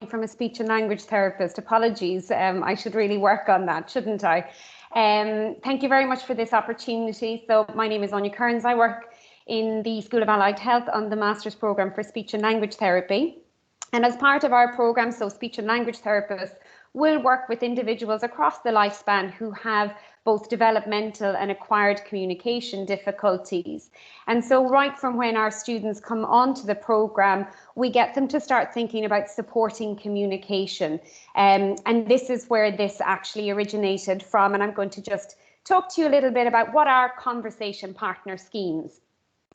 from a speech and language therapist. Apologies, I should really work on that, shouldn't I? Thank you very much for this opportunity. So my name is Anya Kearns. I work in the School of Allied Health on the Master's Programme for Speech and Language Therapy. And as part of our programme, so speech and language therapists will work with individuals across the lifespan who have both developmental and acquired communication difficulties. And so right from when our students come onto the programme, we get them to start thinking about supporting communication. And this is where this actually originated from. And I'm going to just talk to you a little bit about what are conversation partner schemes.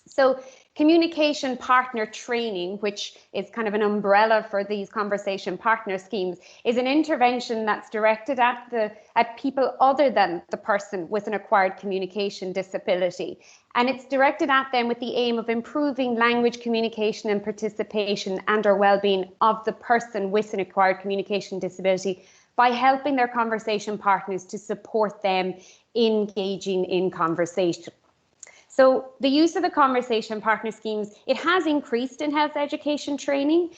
So communication partner training, which is kind of an umbrella for these conversation partner schemes, is an intervention that's directed at people other than the person with an acquired communication disability. And it's directed at them with the aim of improving language communication and participation and or well-being of the person with an acquired communication disability by helping their conversation partners to support them engaging in conversation. So the use of the conversation partner schemes, it has increased in health education training,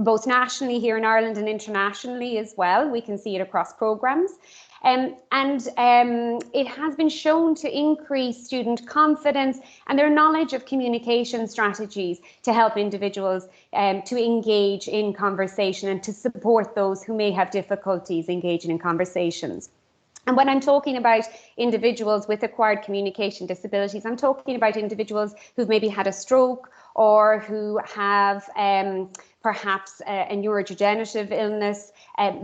both nationally here in Ireland and internationally as well. We can see it across programmes. And it has been shown to increase student confidence and their knowledge of communication strategies to help individuals to engage in conversation and to support those who may have difficulties engaging in conversations. And when I'm talking about individuals with acquired communication disabilities, I'm talking about individuals who've maybe had a stroke or who have perhaps a neurodegenerative illness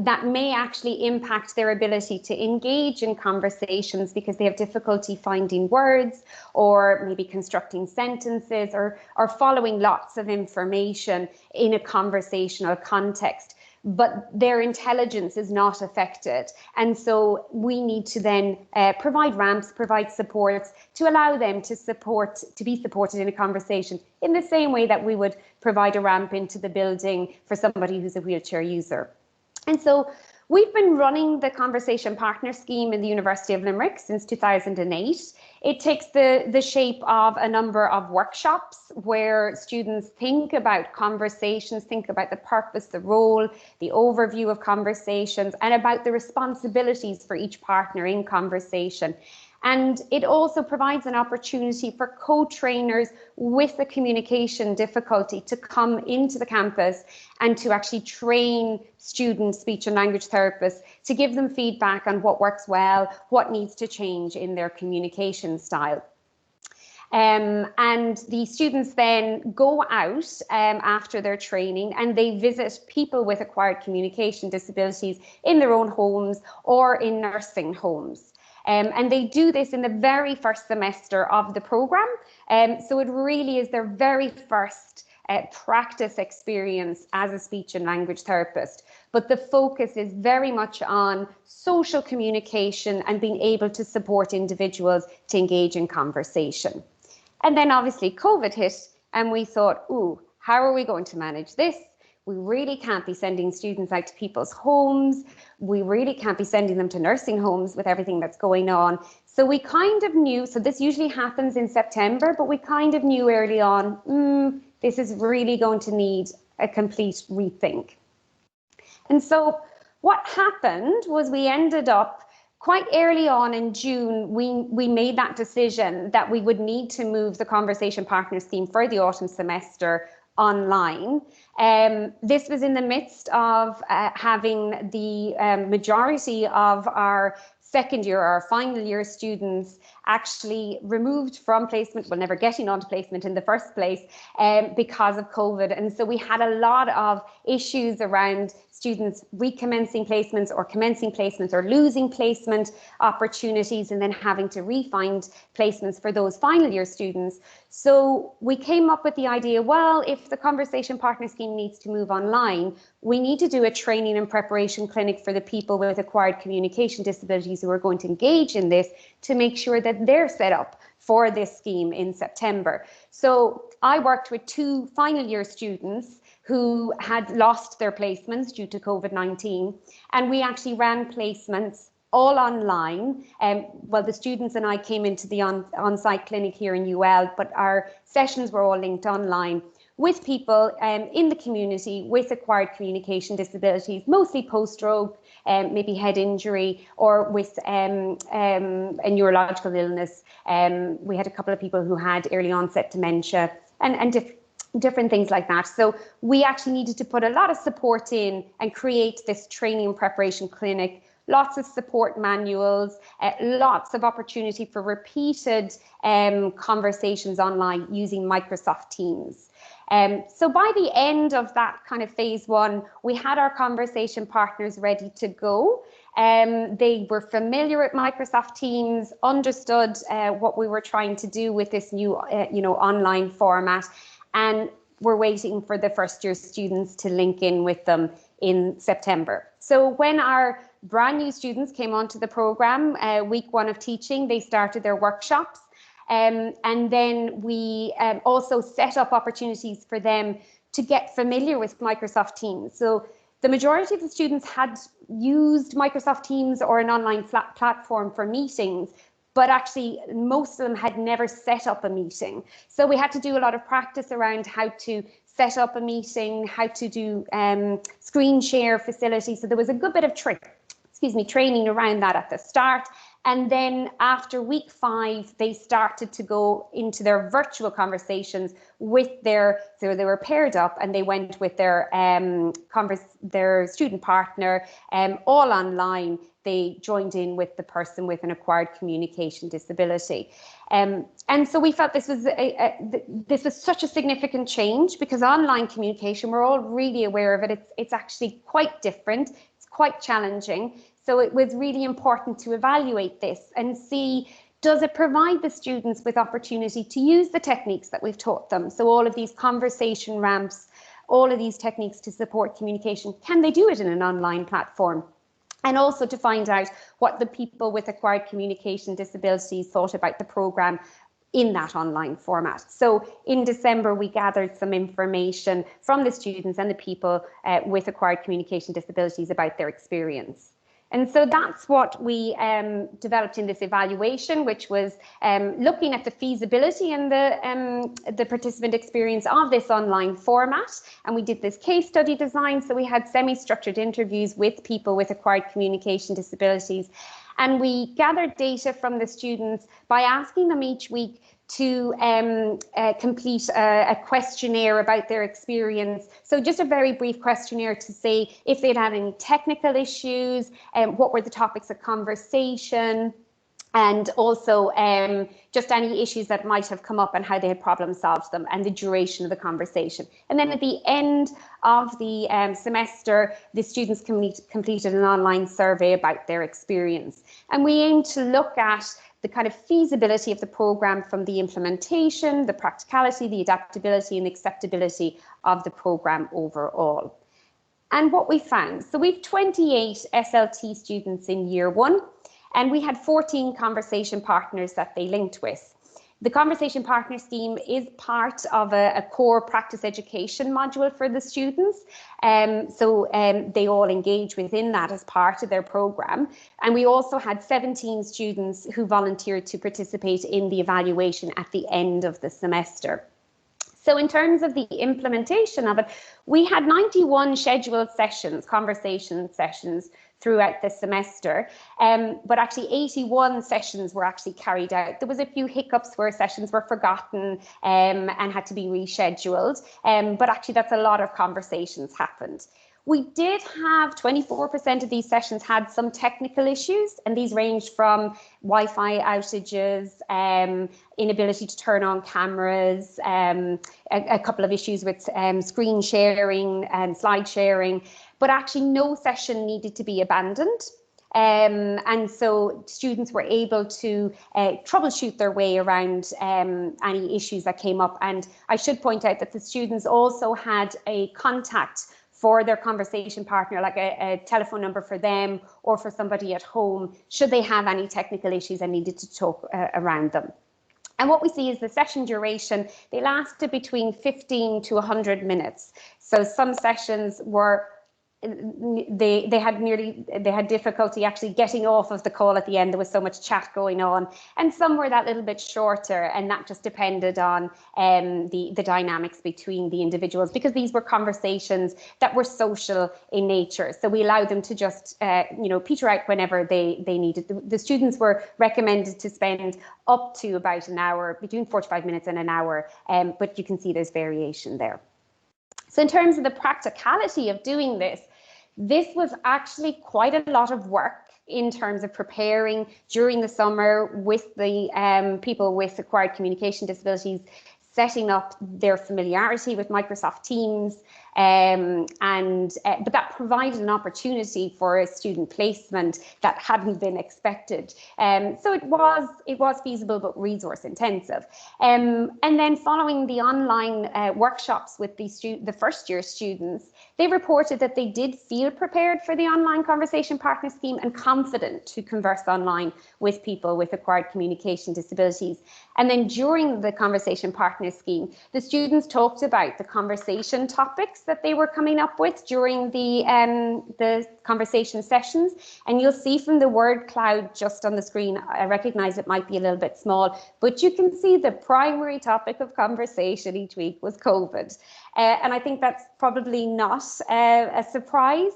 that may actually impact their ability to engage in conversations because they have difficulty finding words or maybe constructing sentences or following lots of information in a conversational context. But their intelligence is not affected. And so we need to then provide ramps, provide supports to allow them to be supported in a conversation in the same way that we would provide a ramp into the building for somebody who's a wheelchair user. And so we've been running the Conversation Partner Scheme in the University of Limerick since 2008. It takes the shape of a number of workshops where students think about conversations, think about the purpose, the role, the overview of conversations, and about the responsibilities for each partner in conversation. And it also provides an opportunity for co-trainers with a communication difficulty to come into the campus and to actually train students, speech and language therapists, to give them feedback on what works well, what needs to change in their communication style. And the students then go out after their training and they visit people with acquired communication disabilities in their own homes or in nursing homes. And they do this in the very first semester of the programme. So it really is their very first practice experience as a speech and language therapist. But the focus is very much on social communication and being able to support individuals to engage in conversation. And then obviously COVID hit and we thought, ooh, how are we going to manage this? We really can't be sending students out to people's homes. We really can't be sending them to nursing homes with everything that's going on. So we kind of knew, so this usually happens in September, but we kind of knew early on, this is really going to need a complete rethink. And so what happened was we ended up quite early on in June, we made that decision that we would need to move the Conversation Partner Scheme for the autumn semester online. This was in the midst of having the majority of our second year, our final year students actually removed from placement, well, never getting onto placement in the first place because of COVID. And so we had a lot of issues around students recommencing placements or commencing placements or losing placement opportunities and then having to re-find placements for those final year students. So we came up with the idea, well, if the Conversation Partner Scheme needs to move online, we need to do a training and preparation clinic for the people with acquired communication disabilities who are going to engage in this to make sure that they're set up for this scheme in September. So I worked with 2 final year students who had lost their placements due to COVID-19. And we actually ran placements all online. Well, the students and I came into the on-site clinic here in UL, but our sessions were all linked online. with people in the community with acquired communication disabilities, mostly post-stroke, maybe head injury, or with a neurological illness. We had a couple of people who had early onset dementia and different things like that. So we actually needed to put a lot of support in and create this training and preparation clinic, lots of support manuals, lots of opportunity for repeated conversations online using Microsoft Teams. So by the end of that kind of phase one, we had our conversation partners ready to go. They were familiar with Microsoft Teams, understood what we were trying to do with this new online format, and we're waiting for the first year students to link in with them in September. So when our brand new students came onto the program, week one of teaching, they started their workshops. And then we also set up opportunities for them to get familiar with Microsoft Teams. So the majority of the students had used Microsoft Teams or an online platform for meetings, but actually most of them had never set up a meeting. So we had to do a lot of practice around how to set up a meeting, how to do screen share facilities. So there was a good bit of training around that at the start. And then after week 5, they started to go into their virtual conversations with so they were paired up and they went with their student partner, all online. They joined in with the person with an acquired communication disability. And so we felt this was such a significant change, because online communication, we're all really aware of it. It's actually quite different. It's quite challenging. So it was really important to evaluate this and see, does it provide the students with opportunity to use the techniques that we've taught them? So all of these conversation ramps, all of these techniques to support communication, can they do it in an online platform? And also to find out what the people with acquired communication disabilities thought about the programme in that online format. So in December, we gathered some information from the students and the people with acquired communication disabilities about their experience. And so that's what we developed in this evaluation, which was looking at the feasibility and the participant experience of this online format. And we did this case study design. So we had semi-structured interviews with people with acquired communication disabilities. And we gathered data from the students by asking them each week to complete a questionnaire about their experience. So just a very brief questionnaire to say if they'd had any technical issues, what were the topics of conversation, and also just any issues that might have come up and how they had problem solved them, and the duration of the conversation. And then at the end of the semester, the students completed an online survey about their experience. And we aim to look at the kind of feasibility of the programme from the implementation, the practicality, the adaptability and acceptability of the programme overall. And what we found, so we've 28 SLT students in year 1, and we had 14 conversation partners that they linked with. The conversation partner scheme is part of a core practice education module for the students. So they all engage within that as part of their programme. And we also had 17 students who volunteered to participate in the evaluation at the end of the semester. So in terms of the implementation of it, we had 91 scheduled sessions, conversation sessions, throughout the semester, but actually 81 sessions were actually carried out. There was a few hiccups where sessions were forgotten and had to be rescheduled, but actually that's a lot of conversations happened. We did have 24% of these sessions had some technical issues, and these ranged from Wi-Fi outages, inability to turn on cameras, a couple of issues with screen sharing and slide sharing, but actually no session needed to be abandoned. And so students were able to troubleshoot their way around any issues that came up. And I should point out that the students also had a contact for their conversation partner, like a telephone number for them or for somebody at home, should they have any technical issues and needed to talk around them. And what we see is the session duration, they lasted between 15 to 100 minutes. So some sessions were they had difficulty actually getting off of the call at the end. There was so much chat going on, and some were that little bit shorter, and that just depended on the dynamics between the individuals, because these were conversations that were social in nature. So we allowed them to just peter out whenever they needed. The students were recommended to spend up to about an hour, between 45 minutes and an hour, but you can see there's variation there. So in terms of the practicality of doing this was actually quite a lot of work in terms of preparing during the summer with the people with acquired communication disabilities, setting up their familiarity with Microsoft Teams, but that provided an opportunity for a student placement that hadn't been expected. So it was feasible but resource intensive. And then following the online workshops with the first year students, they reported that they did feel prepared for the online conversation partner scheme and confident to converse online with people with acquired communication disabilities. And then during the conversation partner scheme, the students talked about the conversation topics that they were coming up with during the conversation sessions. And you'll see from the word cloud just on the screen, I recognize it might be a little bit small, but you can see the primary topic of conversation each week was COVID. And I think that's probably not a surprise.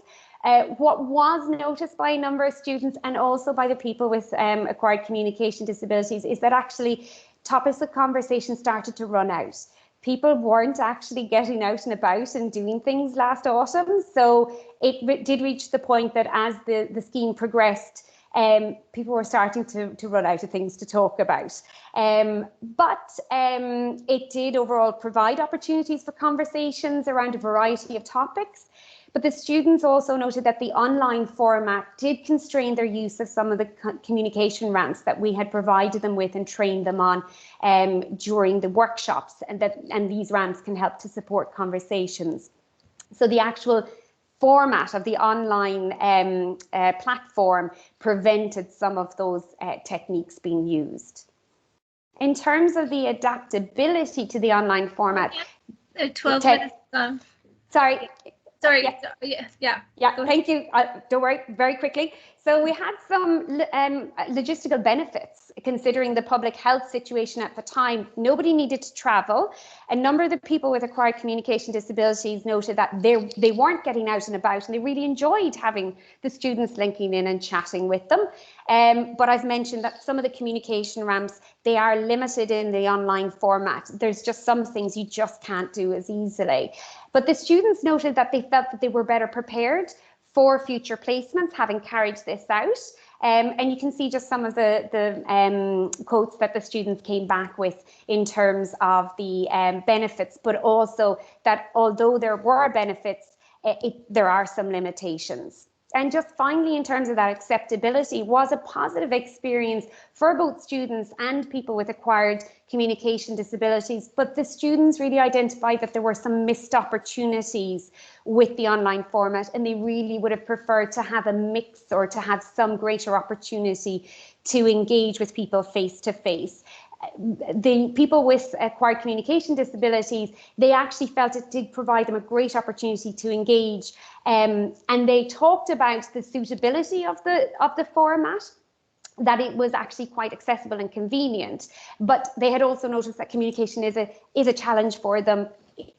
What was noticed by a number of students and also by the people with acquired communication disabilities is that actually topics of conversation started to run out. People weren't actually getting out and about and doing things last autumn. So it did reach the point that as the scheme progressed, people were starting to run out of things to talk about. But it did overall provide opportunities for conversations around a variety of topics. But the students also noted that the online format did constrain their use of some of the communication ramps that we had provided them with and trained them on during the workshops, and these ramps can help to support conversations. So the actual format of the online platform prevented some of those techniques being used. In terms of the adaptability to the online format, 12 minutes gone. Sorry. Sorry. Yeah. Thank you. Don't worry. Very quickly. So we had some logistical benefits considering the public health situation at the time. Nobody needed to travel. A number of the people with acquired communication disabilities noted that they weren't getting out and about, and they really enjoyed having the students linking in and chatting with them. But I've mentioned that some of the communication ramps, they are limited in the online format. There's just some things you just can't do as easily. But the students noted that they felt that they were better prepared for future placements, having carried this out. And you can see just some of the quotes that the students came back with in terms of the benefits, but also that although there were benefits, there are some limitations. And just finally, in terms of that acceptability, was a positive experience for both students and people with acquired communication disabilities. But the students really identified that there were some missed opportunities with the online format, and they really would have preferred to have a mix or to have some greater opportunity to engage with people face to face. The people with acquired communication disabilities, they actually felt it did provide them a great opportunity to engage, and they talked about the suitability of the format, that it was actually quite accessible and convenient. But they had also noticed that communication is a challenge for them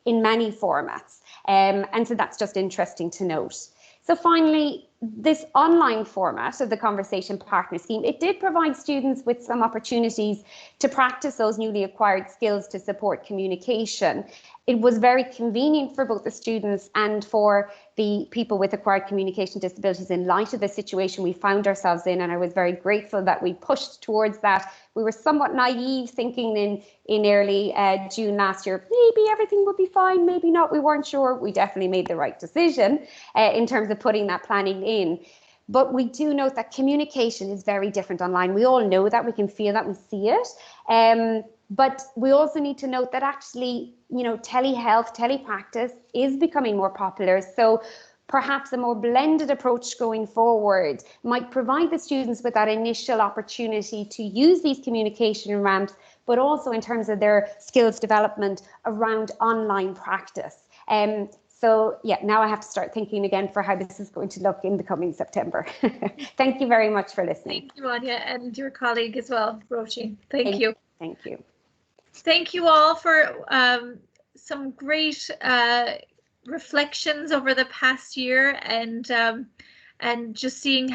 in many formats, and so that's just interesting to note. So finally, this online format of the conversation partner scheme, it did provide students with some opportunities to practice those newly acquired skills to support communication. It was very convenient for both the students and for the people with acquired communication disabilities in light of the situation we found ourselves in, and I was very grateful that we pushed towards that. We were somewhat naive, thinking in early June last year, maybe everything would be fine, maybe not, we weren't sure. We definitely made the right decision in terms of putting that planning in. But we do note that communication is very different online. We all know that, we can feel that, we see it. But we also need to note that actually, telehealth, telepractice is becoming more popular. So perhaps a more blended approach going forward might provide the students with that initial opportunity to use these communication ramps, but also in terms of their skills development around online practice. So yeah, now I have to start thinking again for how this is going to look in the coming September. Thank you very much for listening. Thank you, Anya, and your colleague as well, Roisin. Thank you. Thank you. Thank you all for some great reflections over the past year, and just seeing how